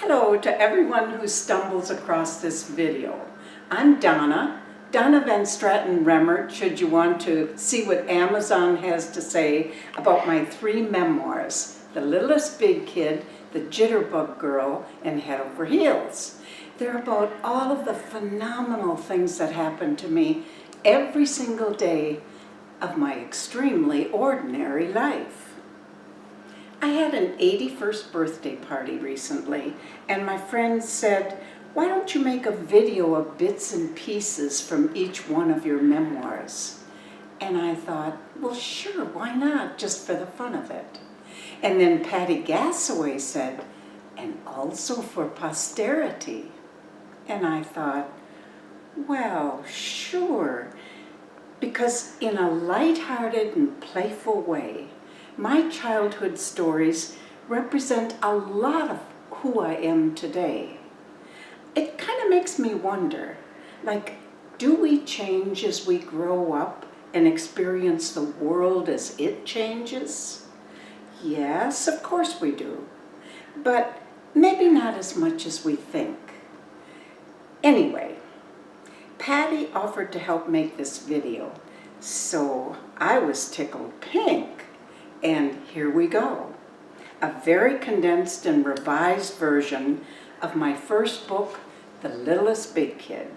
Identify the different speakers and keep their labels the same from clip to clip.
Speaker 1: Hello to everyone who stumbles across this video. I'm Donna Van Straten Remmert, should you want to see what Amazon has to say about my three memoirs, The Littlest Big Kid, The Jitterbug Girl, and Head Over Heels. They're about all of the phenomenal things that happen to me every single day of my extremely ordinary life. I had an 81st birthday party recently, and my friends said, why don't you make a video of bits and pieces from each one of your memoirs? And I thought, well, sure, why not, just for the fun of it. And then Patty Gassaway said, and also for posterity. And I thought, well, sure, because in a lighthearted and playful way, my childhood stories represent a lot of who I am today. It kind of makes me wonder, like, do we change as we grow up and experience the world as it changes? Yes, of course we do, but maybe not as much as we think. Anyway, Patty offered to help make this video, so I was tickled pink. And here we go, a very condensed and revised version of my first book, The Littlest Big Kid.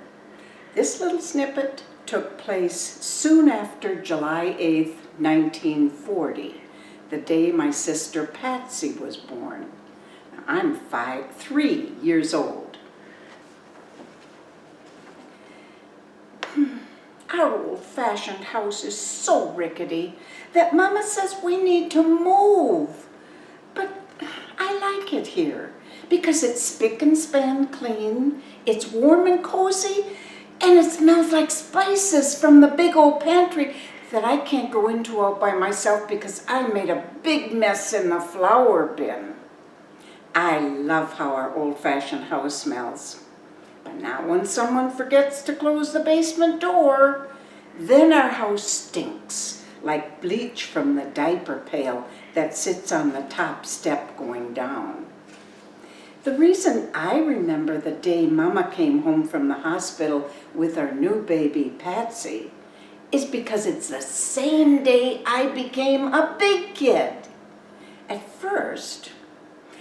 Speaker 1: This little snippet took place soon after July 8th, 1940, the day my sister Patsy was born. Now, I'm 3 years old. Our old-fashioned house is so rickety that Mama says we need to move. But I like it here because it's spick and span clean, it's warm and cozy, and it smells like spices from the big old pantry that I can't go into all by myself because I made a big mess in the flour bin. I love how our old-fashioned house smells. But not when someone forgets to close the basement door. Then our house stinks, like bleach from the diaper pail that sits on the top step going down. The reason I remember the day Mama came home from the hospital with our new baby, Patsy, is because it's the same day I became a big kid. At first,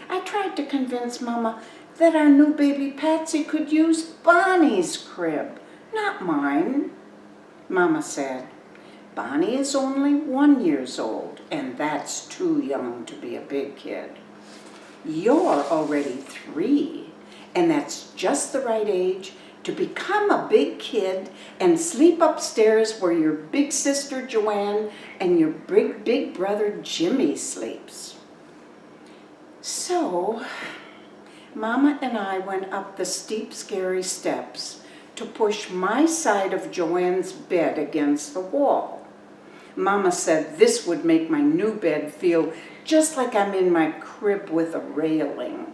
Speaker 1: I tried to convince Mama that our new baby Patsy could use Bonnie's crib, not mine. Mama said, Bonnie is only 1 year old, and that's too young to be a big kid. You're already 3, and that's just the right age to become a big kid and sleep upstairs where your big sister Joanne and your big brother Jimmy sleeps. So, Mama and I went up the steep, scary steps to push my side of Joanne's bed against the wall. Mama said this would make my new bed feel just like I'm in my crib with a railing.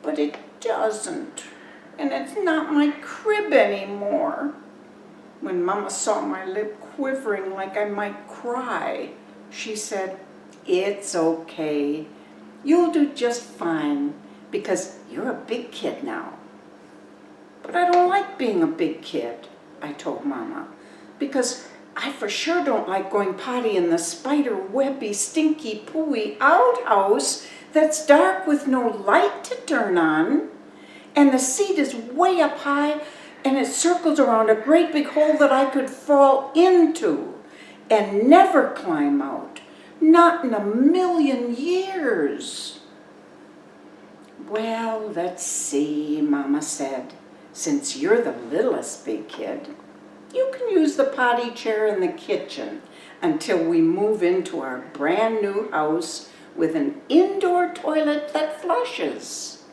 Speaker 1: But it doesn't, and it's not my crib anymore. When Mama saw my lip quivering like I might cry, she said, it's okay. You'll do just fine, because you're a big kid now. But I don't like being a big kid, I told Mama, because I for sure don't like going potty in the spider-webby, stinky, pooey outhouse that's dark with no light to turn on, and the seat is way up high, and it circles around a great big hole that I could fall into and never climb out, not in a million years. Well, let's see, Mama said. Since you're the littlest big kid, you can use the potty chair in the kitchen until we move into our brand new house with an indoor toilet that flushes.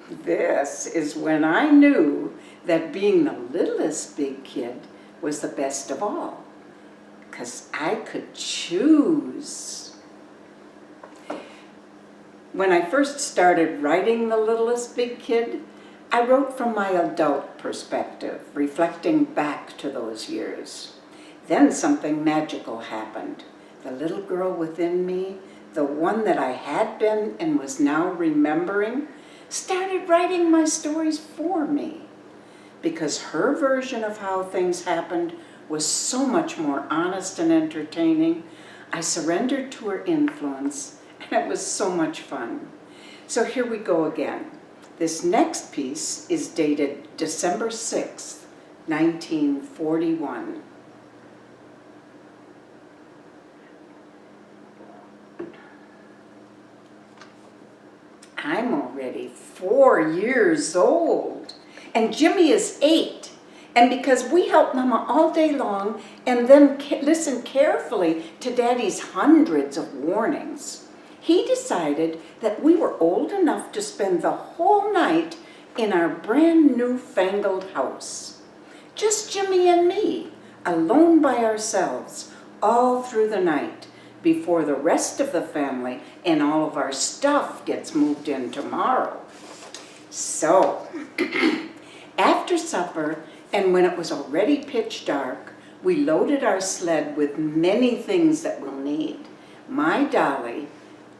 Speaker 1: This is when I knew that being the littlest big kid was the best of all, because I could choose. When I first started writing The Littlest Big Kid, I wrote from my adult perspective, reflecting back to those years. Then something magical happened. The little girl within me, the one that I had been and was now remembering, started writing my stories for me. Because her version of how things happened was so much more honest and entertaining, I surrendered to her influence, and it was so much fun. So here we go again. This next piece is dated December 6th, 1941. I'm already 4 years old, and Jimmy is 8. And because we help Mama all day long and then listen carefully to Daddy's hundreds of warnings, he decided that we were old enough to spend the whole night in our brand new fangled house. Just Jimmy and me, alone by ourselves, all through the night, before the rest of the family and all of our stuff gets moved in tomorrow. So, after supper, and when it was already pitch dark, we loaded our sled with many things that we'll need. My dolly,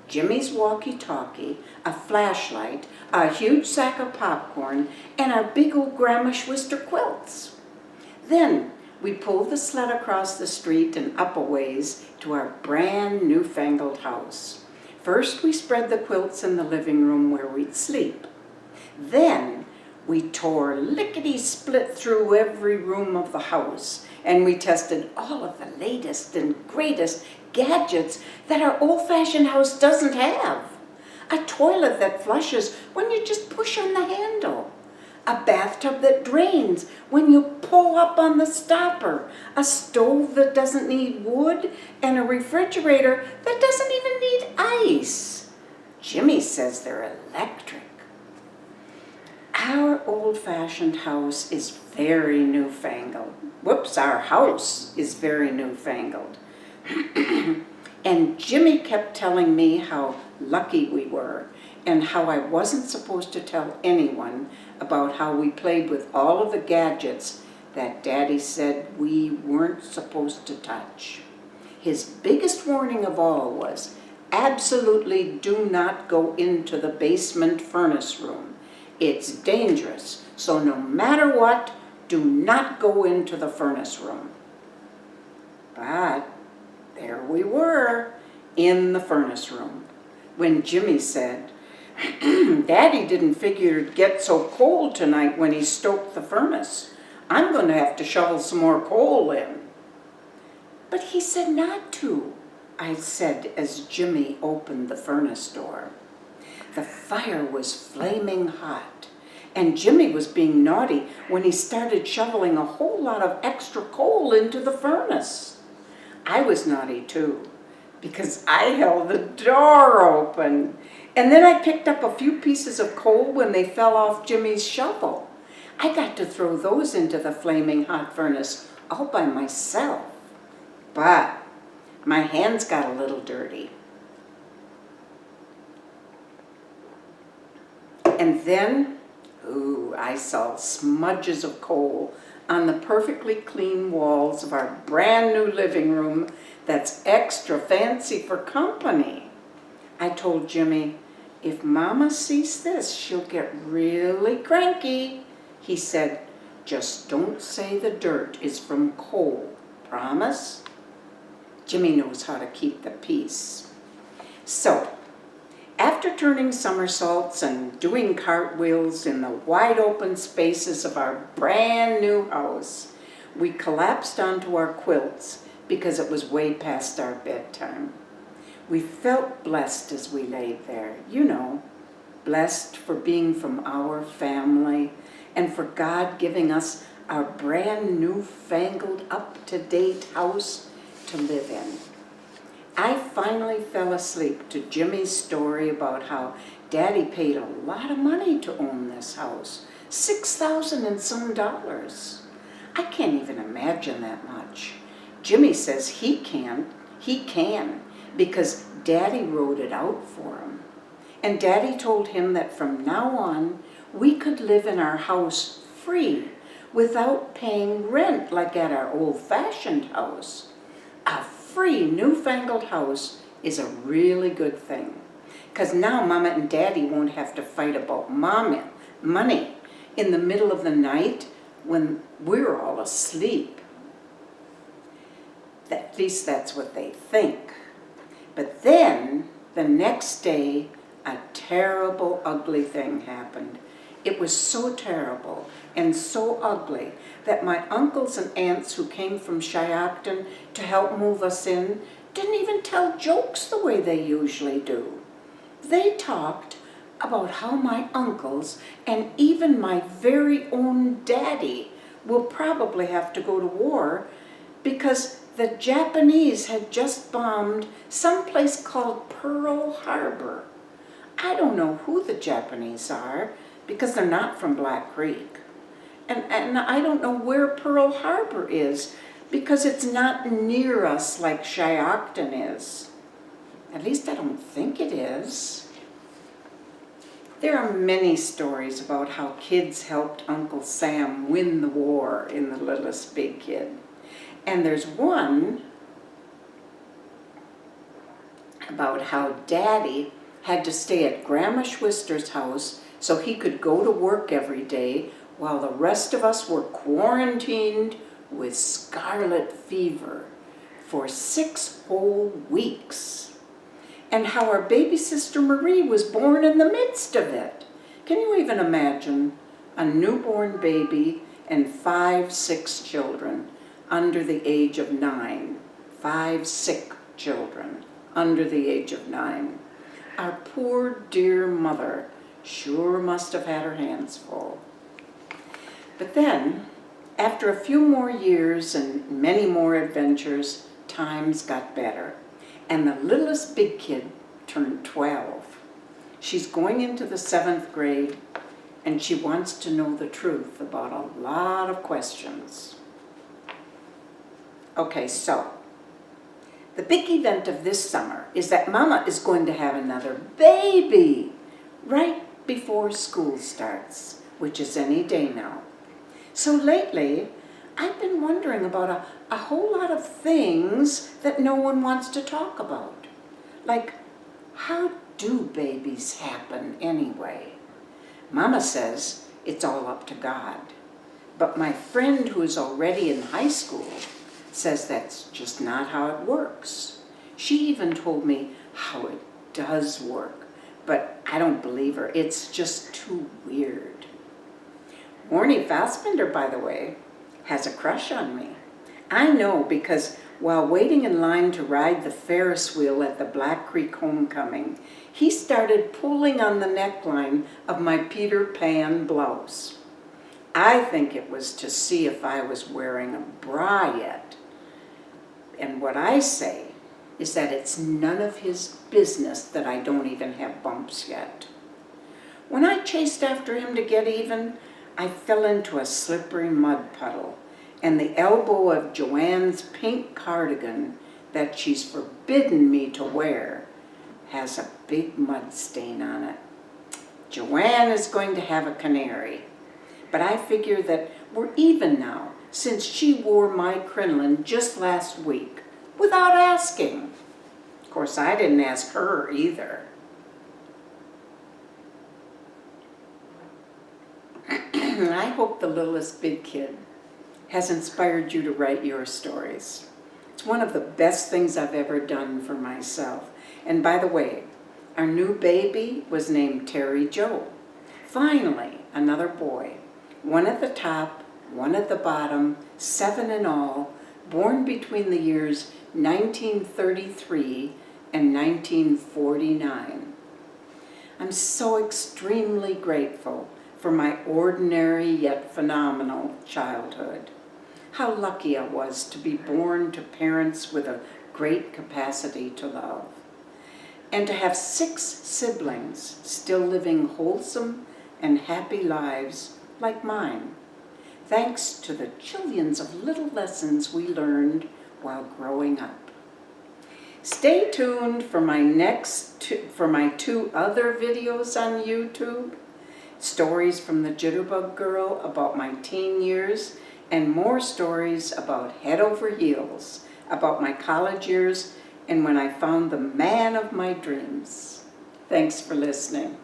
Speaker 1: Jimmy's walkie-talkie, a flashlight, a huge sack of popcorn, and our big old Grandma Schwister quilts. Then we pulled the sled across the street and up a ways to our brand newfangled house. First we spread the quilts in the living room where we'd sleep. Then we tore lickety-split through every room of the house, and we tested all of the latest and greatest gadgets that our old-fashioned house doesn't have. A toilet that flushes when you just push on the handle. A bathtub that drains when you pull up on the stopper. A stove that doesn't need wood, and a refrigerator that doesn't even need ice. Jimmy says they're electric. Our old-fashioned house is very newfangled. Whoops, our house is very newfangled. And Jimmy kept telling me how lucky we were and how I wasn't supposed to tell anyone about how we played with all of the gadgets that Daddy said we weren't supposed to touch. His biggest warning of all was, absolutely do not go into the basement furnace room. It's dangerous, so no matter what, do not go into the furnace room. But there we were, in the furnace room, when Jimmy said, Daddy didn't figure it'd get so cold tonight when he stoked the furnace. I'm going to have to shovel some more coal in. But he said not to, I said as Jimmy opened the furnace door. The fire was flaming hot, and Jimmy was being naughty when he started shoveling a whole lot of extra coal into the furnace. I was naughty too, because I held the door open, and then I picked up a few pieces of coal when they fell off Jimmy's shovel. I got to throw those into the flaming hot furnace all by myself, but my hands got a little dirty. And then, I saw smudges of coal on the perfectly clean walls of our brand new living room that's extra fancy for company. I told Jimmy, if Mama sees this, she'll get really cranky. He said, just don't say the dirt is from coal, promise? Jimmy knows how to keep the peace. So, after turning somersaults and doing cartwheels in the wide open spaces of our brand new house, we collapsed onto our quilts because it was way past our bedtime. We felt blessed as we laid there, blessed for being from our family and for God giving us our brand new fangled up-to-date house to live in. I finally fell asleep to Jimmy's story about how Daddy paid a lot of money to own this house, $6,000 and some dollars. I can't even imagine that much. Jimmy says he can, because Daddy wrote it out for him. And Daddy told him that from now on, we could live in our house free, without paying rent like at our old-fashioned house. A free, newfangled house is a really good thing, Because now Mama and Daddy won't have to fight about money in the middle of the night when we're all asleep. At least that's what they think. But then, the next day, a terrible, ugly thing happened. It was so terrible and so ugly that my uncles and aunts who came from Shiocton to help move us in didn't even tell jokes the way they usually do. They talked about how my uncles and even my very own daddy will probably have to go to war because the Japanese had just bombed someplace called Pearl Harbor. I don't know who the Japanese are because they're not from Black Creek. And I don't know where Pearl Harbor is because it's not near us like Shiocton is. At least I don't think it is. There are many stories about how kids helped Uncle Sam win the war in The Littlest Big Kid. And there's one about how Daddy had to stay at Grandma Schwister's house so he could go to work every day while the rest of us were quarantined with scarlet fever for 6 whole weeks. And how our baby sister Marie was born in the midst of it. Can you even imagine a newborn baby and 5 sick children under the age of 9? 5 sick children under the age of 9. Our poor dear mother sure must have had her hands full. But then, after a few more years and many more adventures, times got better. And the littlest big kid turned 12. She's going into the 7th grade, and she wants to know the truth about a lot of questions. Okay, so the big event of this summer is that Mama is going to have another baby right before school starts, which is any day now. So lately, I've been wondering about a whole lot of things that no one wants to talk about. Like, how do babies happen anyway? Mama says it's all up to God. But my friend who is already in high school says that's just not how it works. She even told me how it does work, but I don't believe her. It's just too weird. Warnie Fassbender, by the way, has a crush on me. I know because while waiting in line to ride the Ferris wheel at the Black Creek homecoming, he started pulling on the neckline of my Peter Pan blouse. I think it was to see if I was wearing a bra yet. And what I say is that it's none of his business that I don't even have bumps yet. When I chased after him to get even, I fell into a slippery mud puddle, and the elbow of Joanne's pink cardigan that she's forbidden me to wear has a big mud stain on it. Joanne is going to have a canary, but I figure that we're even now since she wore my crinoline just last week without asking. Of course, I didn't ask her either. I hope The Littlest Big Kid has inspired you to write your stories. It's one of the best things I've ever done for myself. And by the way, our new baby was named Terry Joe. Finally, another boy. One at the top, one at the bottom, 7 in all, born between the years 1933 and 1949. I'm so extremely grateful for my ordinary yet phenomenal childhood. How lucky I was to be born to parents with a great capacity to love, and to have 6 siblings still living wholesome and happy lives like mine, thanks to the trillions of little lessons we learned while growing up. Stay tuned for my 2 other videos on YouTube, stories from the Jitterbug Girl about my teen years, and more stories about head over heels, about my college years, and when I found the man of my dreams. Thanks for listening.